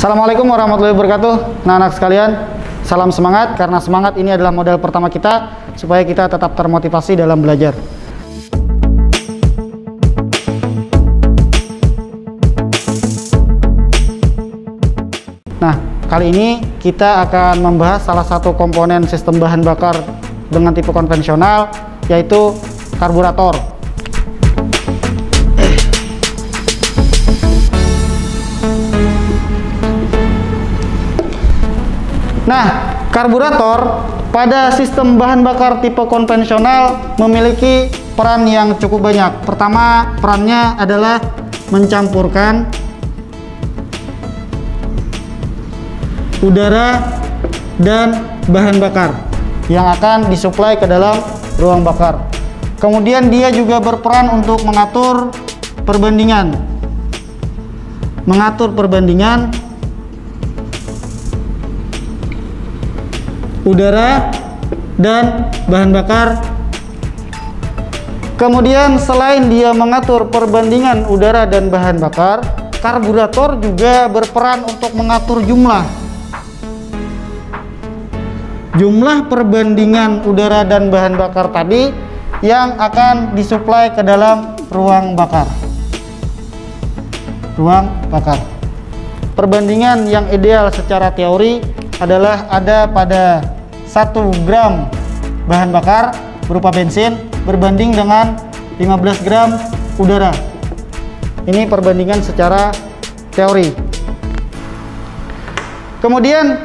Assalamualaikum warahmatullahi wabarakatuh. Nah, anak sekalian, salam semangat, karena semangat ini adalah modal pertama kita supaya kita tetap termotivasi dalam belajar. Nah, kali ini kita akan membahas salah satu komponen sistem bahan bakar dengan tipe konvensional, yaitu karburator. Nah, karburator pada sistem bahan bakar tipe konvensional memiliki peran yang cukup banyak. Pertama, perannya adalah mencampurkan udara dan bahan bakar yang akan disuplai ke dalam ruang bakar. Kemudian dia juga berperan untuk mengatur perbandingan udara dan bahan bakar. Kemudian selain dia mengatur perbandingan udara dan bahan bakar, karburator juga berperan untuk mengatur jumlah perbandingan udara dan bahan bakar tadi yang akan disuplai ke dalam ruang bakar. Perbandingan yang ideal secara teori adalah ada pada 1 gram bahan bakar berupa bensin berbanding dengan 15 gram udara. Ini perbandingan secara teori. Kemudian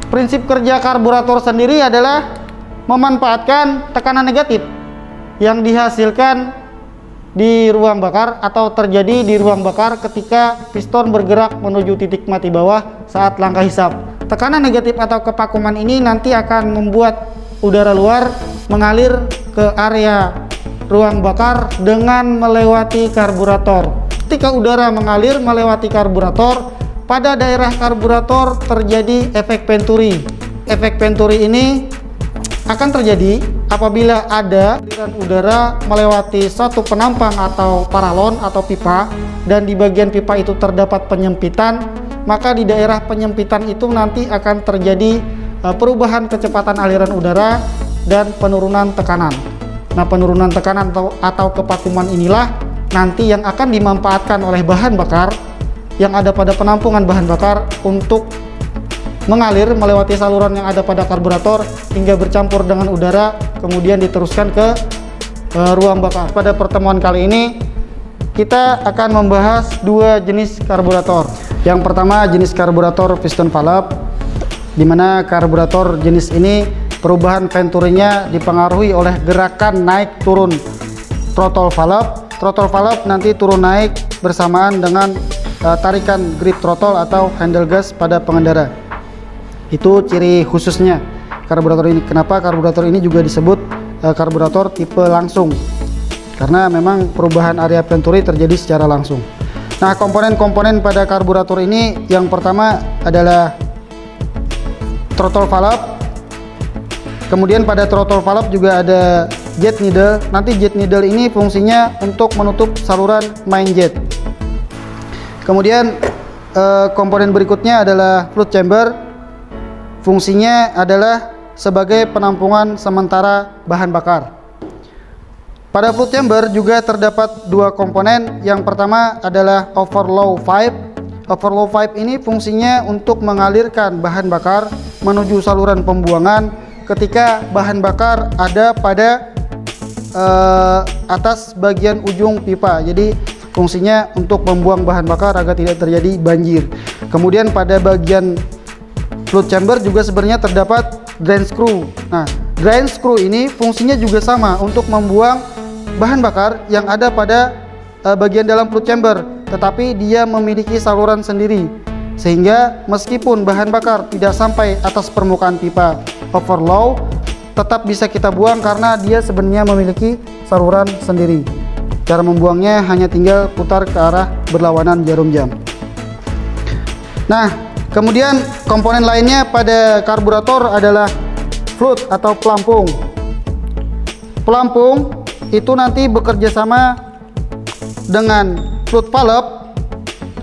prinsip kerja karburator sendiri adalah memanfaatkan tekanan negatif yang dihasilkan di ruang bakar atau terjadi di ruang bakar ketika piston bergerak menuju titik mati bawah saat langkah hisap. Tekanan negatif atau kevakuman ini nanti akan membuat udara luar mengalir ke area ruang bakar dengan melewati karburator. Ketika udara mengalir melewati karburator, pada daerah karburator terjadi efek Venturi. Efek Venturi ini akan terjadi apabila ada aliran udara melewati suatu penampang atau paralon atau pipa, dan di bagian pipa itu terdapat penyempitan, maka di daerah penyempitan itu nanti akan terjadi perubahan kecepatan aliran udara dan penurunan tekanan. Nah, penurunan tekanan atau kevakuman inilah nanti yang akan dimanfaatkan oleh bahan bakar yang ada pada penampungan bahan bakar untuk mengalir melewati saluran yang ada pada karburator hingga bercampur dengan udara, kemudian diteruskan ke ruang bakar. Pada pertemuan kali ini kita akan membahas 2 jenis karburator. Yang pertama, jenis karburator piston valve, di mana karburator jenis ini perubahan venturinya dipengaruhi oleh gerakan naik turun throttle valve. Throttle valve nanti turun naik bersamaan dengan tarikan grip throttle atau handle gas pada pengendara. Itu ciri khususnya karburator ini. Kenapa karburator ini juga disebut karburator tipe langsung? Karena memang perubahan area venturi terjadi secara langsung. Nah, komponen-komponen pada karburator ini yang pertama adalah throttle valve. Kemudian pada throttle valve juga ada jet needle. Nanti jet needle ini fungsinya untuk menutup saluran main jet. Kemudian komponen berikutnya adalah fluid chamber. Fungsinya adalah sebagai penampungan sementara bahan bakar. Pada fluid chamber juga terdapat 2 komponen. Yang pertama adalah overflow pipe. Overflow pipe ini fungsinya untuk mengalirkan bahan bakar menuju saluran pembuangan ketika bahan bakar ada pada atas bagian ujung pipa. Jadi fungsinya untuk membuang bahan bakar agar tidak terjadi banjir. Kemudian pada bagian fluid chamber juga sebenarnya terdapat drain screw. Nah, drain screw ini fungsinya juga sama untuk membuang bahan bakar yang ada pada bagian dalam fluid chamber, tetapi dia memiliki saluran sendiri, sehingga meskipun bahan bakar tidak sampai atas permukaan pipa overflow, tetap bisa kita buang karena dia sebenarnya memiliki saluran sendiri. Cara membuangnya hanya tinggal putar ke arah berlawanan jarum jam. Nah, kemudian komponen lainnya pada karburator adalah fluid atau pelampung. Pelampung itu nanti bekerja sama dengan fluid valve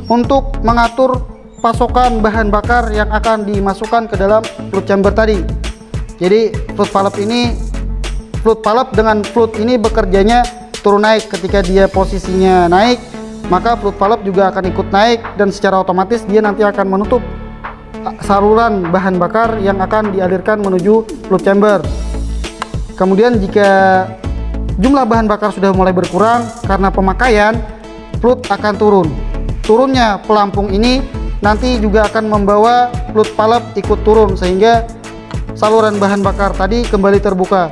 untuk mengatur pasokan bahan bakar yang akan dimasukkan ke dalam fluid chamber tadi. Jadi fluid valve dengan fluid ini bekerjanya turun naik. Ketika dia posisinya naik, maka fluid valve juga akan ikut naik dan secara otomatis dia nanti akan menutup saluran bahan bakar yang akan dialirkan menuju fluid chamber. Kemudian jika jumlah bahan bakar sudah mulai berkurang karena pemakaian, fluid akan turun. Turunnya pelampung ini nanti juga akan membawa fluid valve ikut turun sehingga saluran bahan bakar tadi kembali terbuka.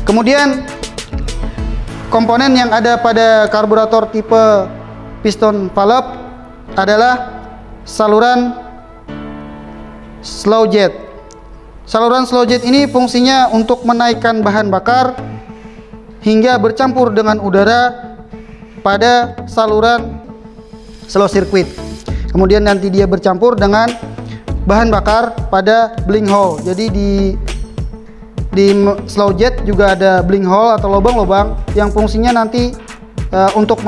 Kemudian komponen yang ada pada karburator tipe piston valve adalah saluran slow jet. Saluran slow jet ini fungsinya untuk menaikkan bahan bakar hingga bercampur dengan udara pada saluran slow circuit. Kemudian nanti dia bercampur dengan bahan bakar pada blink hole. Jadi di slow jet juga ada blink hole atau lubang-lubang yang fungsinya nanti untuk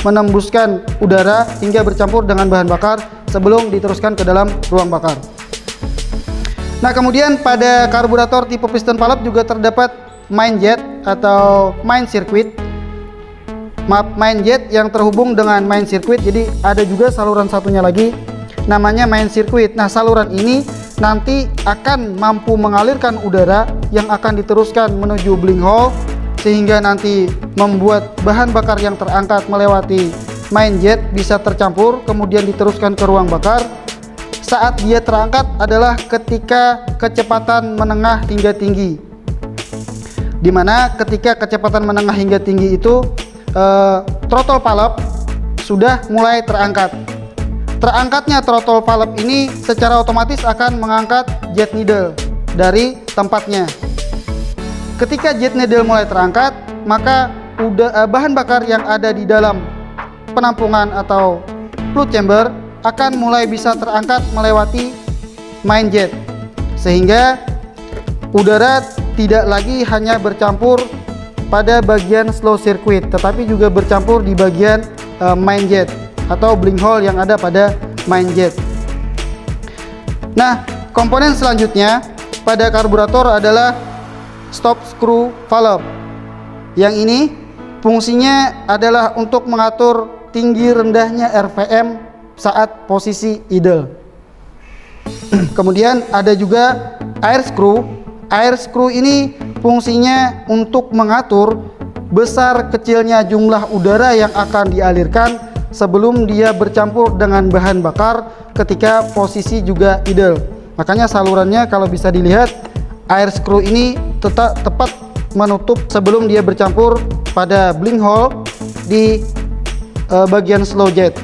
menembuskan udara hingga bercampur dengan bahan bakar sebelum diteruskan ke dalam ruang bakar. Nah, kemudian pada karburator tipe piston valve juga terdapat main jet atau main circuit. Main jet yang terhubung dengan main circuit. Jadi ada juga saluran satunya lagi namanya main circuit. Nah, saluran ini nanti akan mampu mengalirkan udara yang akan diteruskan menuju blink hole sehingga nanti membuat bahan bakar yang terangkat melewati main jet bisa tercampur kemudian diteruskan ke ruang bakar. Saat dia terangkat adalah ketika kecepatan menengah hingga tinggi, dimana ketika kecepatan menengah hingga tinggi itu throttle valve sudah mulai terangkat. Terangkatnya throttle valve ini secara otomatis akan mengangkat jet needle dari tempatnya. Ketika jet needle mulai terangkat, maka bahan bakar yang ada di dalam penampungan atau fluid chamber akan mulai bisa terangkat melewati main jet, sehingga udara tidak lagi hanya bercampur pada bagian slow circuit, tetapi juga bercampur di bagian main jet atau blink hole yang ada pada main jet. Nah, komponen selanjutnya pada karburator adalah stop screw valve. Yang ini fungsinya adalah untuk mengatur tinggi rendahnya RPM saat posisi idle. Kemudian ada juga air screw. Air screw ini fungsinya untuk mengatur besar kecilnya jumlah udara yang akan dialirkan sebelum dia bercampur dengan bahan bakar ketika posisi juga idle. Makanya salurannya kalau bisa dilihat, air screw ini tepat menutup sebelum dia bercampur pada blink hole di bagian slow jet.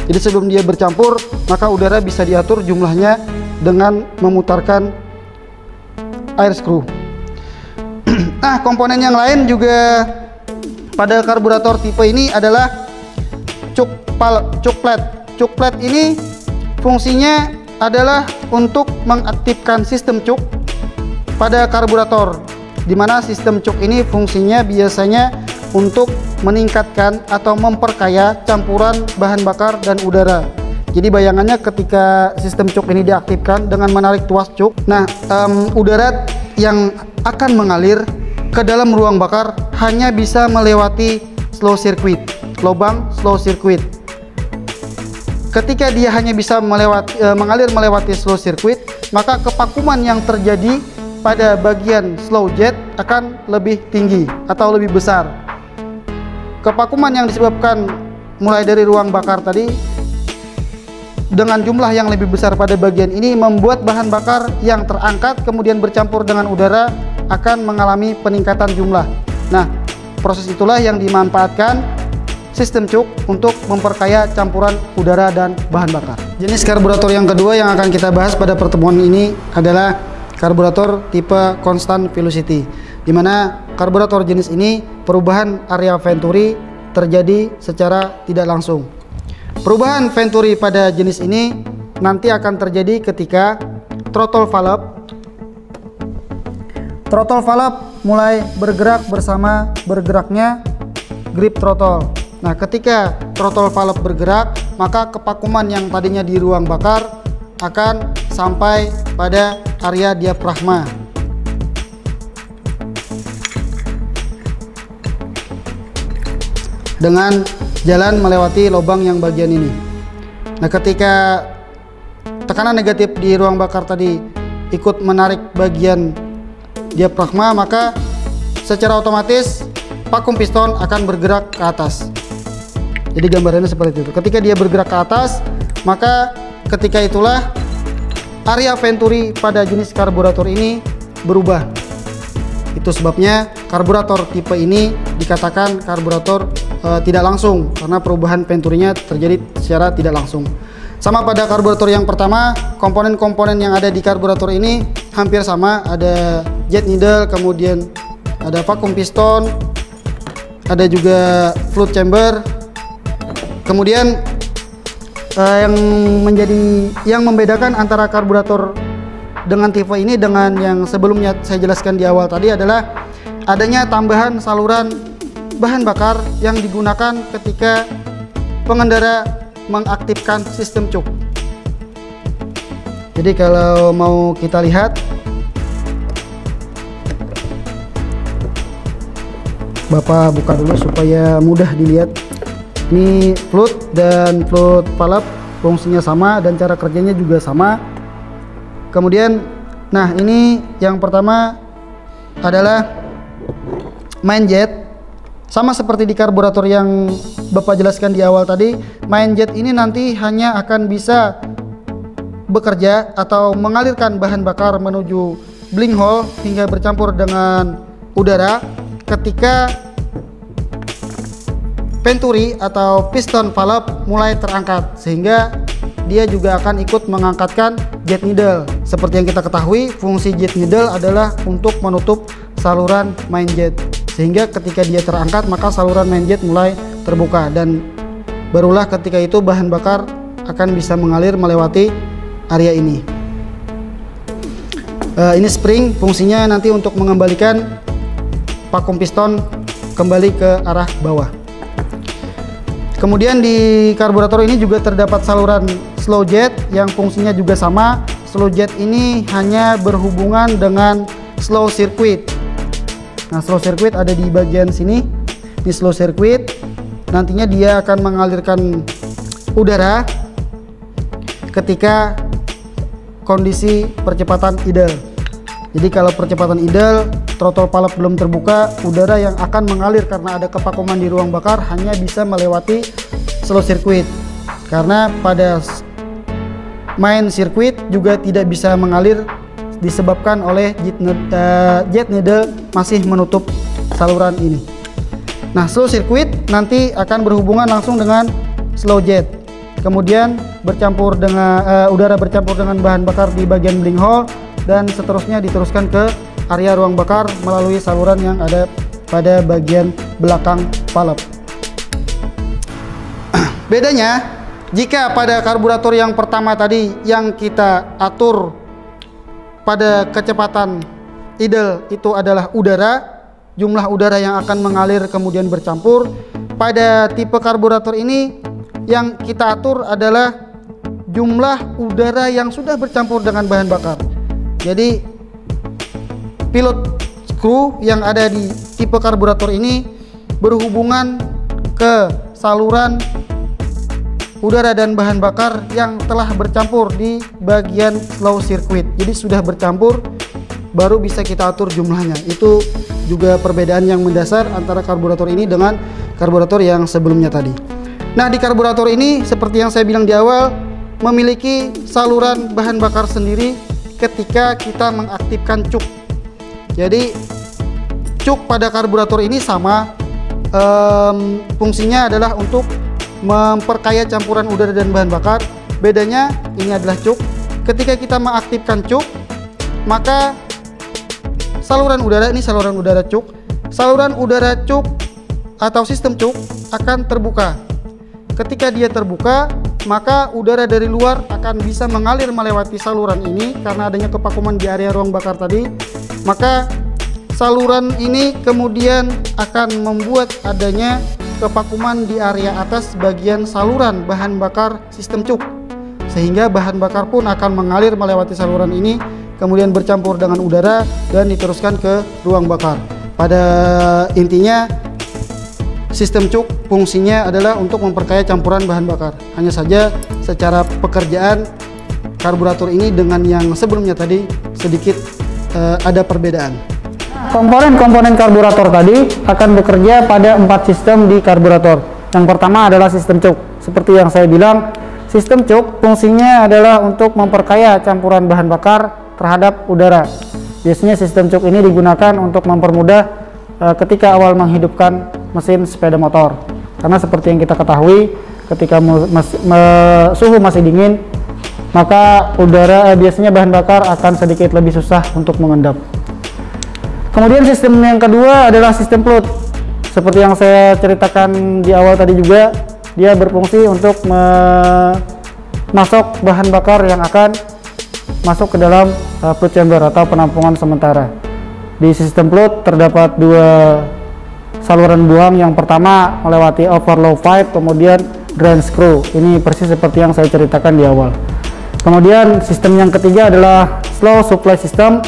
Jadi sebelum dia bercampur, maka udara bisa diatur jumlahnya dengan memutarkan air screw. Nah, komponen yang lain juga pada karburator tipe ini adalah cuk plate. Cuk plate ini fungsinya adalah untuk mengaktifkan sistem cuk pada karburator, di mana sistem cuk ini fungsinya biasanya untuk meningkatkan atau memperkaya campuran bahan bakar dan udara. Jadi bayangannya ketika sistem cuk ini diaktifkan dengan menarik tuas cuk, nah udara yang akan mengalir ke dalam ruang bakar hanya bisa melewati slow circuit, lubang slow circuit. Ketika dia hanya bisa mengalir melewati slow circuit, maka kepakuman yang terjadi pada bagian slow jet akan lebih tinggi atau lebih besar. Kepakuman yang disebabkan mulai dari ruang bakar tadi dengan jumlah yang lebih besar pada bagian ini membuat bahan bakar yang terangkat kemudian bercampur dengan udara akan mengalami peningkatan jumlah. Nah, proses itulah yang dimanfaatkan sistem cuk untuk memperkaya campuran udara dan bahan bakar. Jenis karburator yang kedua yang akan kita bahas pada pertemuan ini adalah karburator tipe constant velocity, di mana karburator jenis ini perubahan area venturi terjadi secara tidak langsung. Perubahan venturi pada jenis ini nanti akan terjadi ketika throttle valve mulai bergerak bersama bergeraknya grip throttle. Nah, ketika throttle valve bergerak, maka kepakuman yang tadinya di ruang bakar akan sampai pada area diafragma. Dengan jalan melewati lubang yang bagian ini. Nah, ketika tekanan negatif di ruang bakar tadi ikut menarik bagian diafragma, maka secara otomatis vakum piston akan bergerak ke atas. Jadi gambarannya seperti itu. Ketika dia bergerak ke atas, maka ketika itulah area venturi pada jenis karburator ini berubah. Itu sebabnya karburator tipe ini dikatakan karburator tidak langsung, karena perubahan venturinya terjadi secara tidak langsung. Sama pada karburator yang pertama, komponen-komponen yang ada di karburator ini hampir sama. Ada jet needle, kemudian ada vakum piston, ada juga fluid chamber. Kemudian yang membedakan antara karburator dengan tipe ini dengan yang sebelumnya saya jelaskan di awal tadi adalah adanya tambahan saluran bahan bakar yang digunakan ketika pengendara mengaktifkan sistem cuk. Jadi kalau mau kita lihat, Bapak buka dulu supaya mudah dilihat. Ini fluid dan fluid valve fungsinya sama dan cara kerjanya juga sama. Kemudian, nah ini yang pertama adalah main jet. Sama seperti di karburator yang Bapak jelaskan di awal tadi, main jet ini nanti hanya akan bisa bekerja atau mengalirkan bahan bakar menuju bling hole hingga bercampur dengan udara ketika venturi atau piston valve mulai terangkat, sehingga dia juga akan ikut mengangkatkan jet needle. Seperti yang kita ketahui, fungsi jet needle adalah untuk menutup saluran main jet, sehingga ketika dia terangkat maka saluran main jet mulai terbuka, dan barulah ketika itu bahan bakar akan bisa mengalir melewati area ini. Ini spring, fungsinya nanti untuk mengembalikan vakum piston kembali ke arah bawah. Kemudian di karburator ini juga terdapat saluran slow jet yang fungsinya juga sama. Slow jet ini hanya berhubungan dengan slow circuit. Nah, slow circuit ada di bagian sini. Di slow circuit nantinya dia akan mengalirkan udara ketika kondisi percepatan idle. Jadi kalau percepatan idle, throttle valve belum terbuka, udara yang akan mengalir karena ada kevakuman di ruang bakar hanya bisa melewati slow circuit. Karena pada main circuit juga tidak bisa mengalir disebabkan oleh jet needle masih menutup saluran ini. Nah, slow circuit nanti akan berhubungan langsung dengan slow jet. Kemudian bercampur dengan udara bercampur dengan bahan bakar di bagian bling hole, dan seterusnya diteruskan ke area ruang bakar melalui saluran yang ada pada bagian belakang valve. Bedanya, jika pada karburator yang pertama tadi yang kita atur pada kecepatan idle itu adalah udara, jumlah udara yang akan mengalir kemudian bercampur. Pada tipe karburator ini yang kita atur adalah jumlah udara yang sudah bercampur dengan bahan bakar. Jadi pilot screw yang ada di tipe karburator ini berhubungan ke saluran udara dan bahan bakar yang telah bercampur di bagian slow circuit. Jadi sudah bercampur baru bisa kita atur jumlahnya. Itu juga perbedaan yang mendasar antara karburator ini dengan karburator yang sebelumnya tadi. Nah, di karburator ini seperti yang saya bilang di awal, memiliki saluran bahan bakar sendiri ketika kita mengaktifkan cuk. Jadi cuk pada karburator ini sama, fungsinya adalah untuk memperkaya campuran udara dan bahan bakar. Bedanya ini adalah cuk. Ketika kita mengaktifkan cuk, maka saluran udara, ini saluran udara cuk, saluran udara cuk atau sistem cuk akan terbuka. Ketika dia terbuka, maka udara dari luar akan bisa mengalir melewati saluran ini karena adanya kevakuman di area ruang bakar tadi. Maka saluran ini kemudian akan membuat adanya kevakuman di area atas bagian saluran bahan bakar sistem cuk, sehingga bahan bakar pun akan mengalir melewati saluran ini, kemudian bercampur dengan udara dan diteruskan ke ruang bakar. Pada intinya, sistem cuk fungsinya adalah untuk memperkaya campuran bahan bakar. Hanya saja secara pekerjaan karburator ini dengan yang sebelumnya tadi sedikit ada perbedaan. Komponen-komponen karburator tadi akan bekerja pada 4 sistem di karburator. Yang pertama adalah sistem cuk. Seperti yang saya bilang, sistem cuk fungsinya adalah untuk memperkaya campuran bahan bakar terhadap udara. Biasanya sistem cuk ini digunakan untuk mempermudah ketika awal menghidupkan mesin sepeda motor. Karena seperti yang kita ketahui, ketika suhu masih dingin, maka biasanya bahan bakar akan sedikit lebih susah untuk mengendap. Kemudian sistem yang kedua adalah sistem fluid. Seperti yang saya ceritakan di awal tadi juga, dia berfungsi untuk memasok bahan bakar yang akan masuk ke dalam fluid chamber atau penampungan sementara. Di sistem fluid terdapat 2 saluran buang. Yang pertama melewati overflow pipe, kemudian drain screw. Ini persis seperti yang saya ceritakan di awal. Kemudian sistem yang ketiga adalah slow supply system,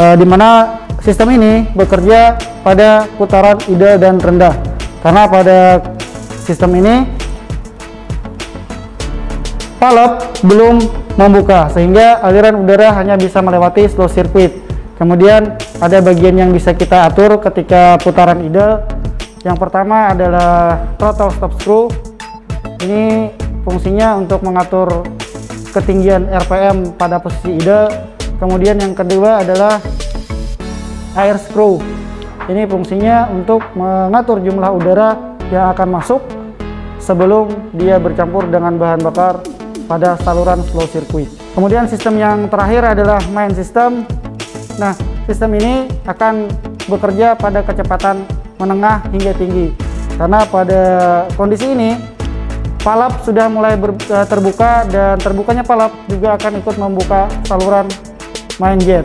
di mana sistem ini bekerja pada putaran ideal dan rendah. Karena pada sistem ini valve belum membuka, sehingga aliran udara hanya bisa melewati slow circuit. Kemudian ada bagian yang bisa kita atur ketika putaran ideal. Yang pertama adalah throttle stop screw. Ini fungsinya untuk mengatur ketinggian RPM pada posisi ideal. Kemudian yang kedua adalah air screw. Ini fungsinya untuk mengatur jumlah udara yang akan masuk sebelum dia bercampur dengan bahan bakar pada saluran slow circuit. Kemudian sistem yang terakhir adalah main system. Nah, sistem ini akan bekerja pada kecepatan menengah hingga tinggi. Karena pada kondisi ini valve sudah mulai terbuka, dan terbukanya valve juga akan ikut membuka saluran main jet.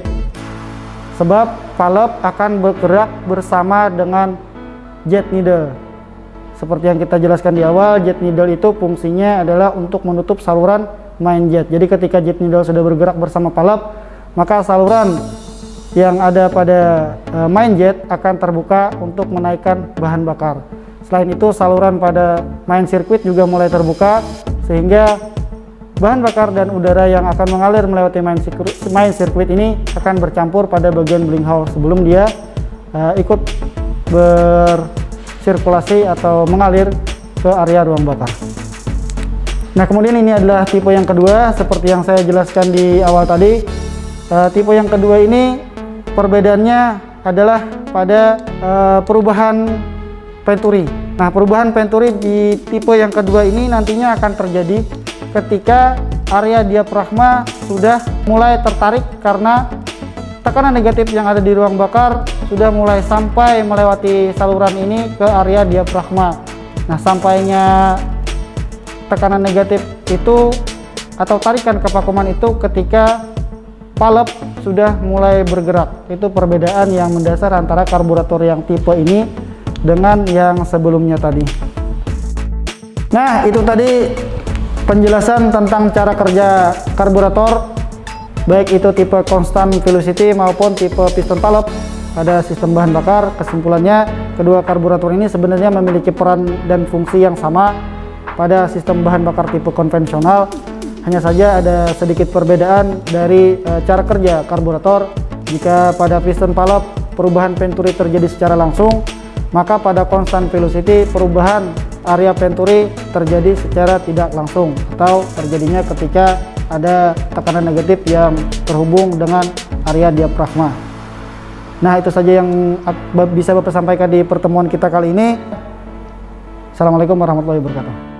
Sebab valve akan bergerak bersama dengan jet needle. Seperti yang kita jelaskan di awal, jet needle itu fungsinya adalah untuk menutup saluran main jet. Jadi ketika jet needle sudah bergerak bersama valve, maka saluran yang ada pada main jet akan terbuka untuk menaikkan bahan bakar. Selain itu, saluran pada main sirkuit juga mulai terbuka, sehingga bahan bakar dan udara yang akan mengalir melewati main sirkuit ini akan bercampur pada bagian blink hole sebelum dia ikut bersirkulasi atau mengalir ke area ruang bakar. Nah, kemudian ini adalah tipe yang kedua, seperti yang saya jelaskan di awal tadi. Tipe yang kedua ini perbedaannya adalah pada perubahan venturi. Nah, perubahan venturi di tipe yang kedua ini nantinya akan terjadi ketika area diafragma sudah mulai tertarik karena tekanan negatif yang ada di ruang bakar sudah mulai sampai melewati saluran ini ke area diafragma. Nah, sampainya tekanan negatif itu atau tarikan kevakuman itu ketika valve sudah mulai bergerak. Itu perbedaan yang mendasar antara karburator yang tipe ini dengan yang sebelumnya tadi. Nah, itu tadi penjelasan tentang cara kerja karburator, baik itu tipe constant velocity maupun tipe piston valve pada sistem bahan bakar. Kesimpulannya, kedua karburator ini sebenarnya memiliki peran dan fungsi yang sama pada sistem bahan bakar tipe konvensional. Hanya saja ada sedikit perbedaan dari cara kerja karburator. Jika pada piston valve perubahan venturi terjadi secara langsung, maka pada constant velocity perubahan area venturi terjadi secara tidak langsung, atau terjadinya ketika ada tekanan negatif yang terhubung dengan area diafragma. Nah, itu saja yang bisa Bapak sampaikan di pertemuan kita kali ini. Assalamualaikum warahmatullahi wabarakatuh.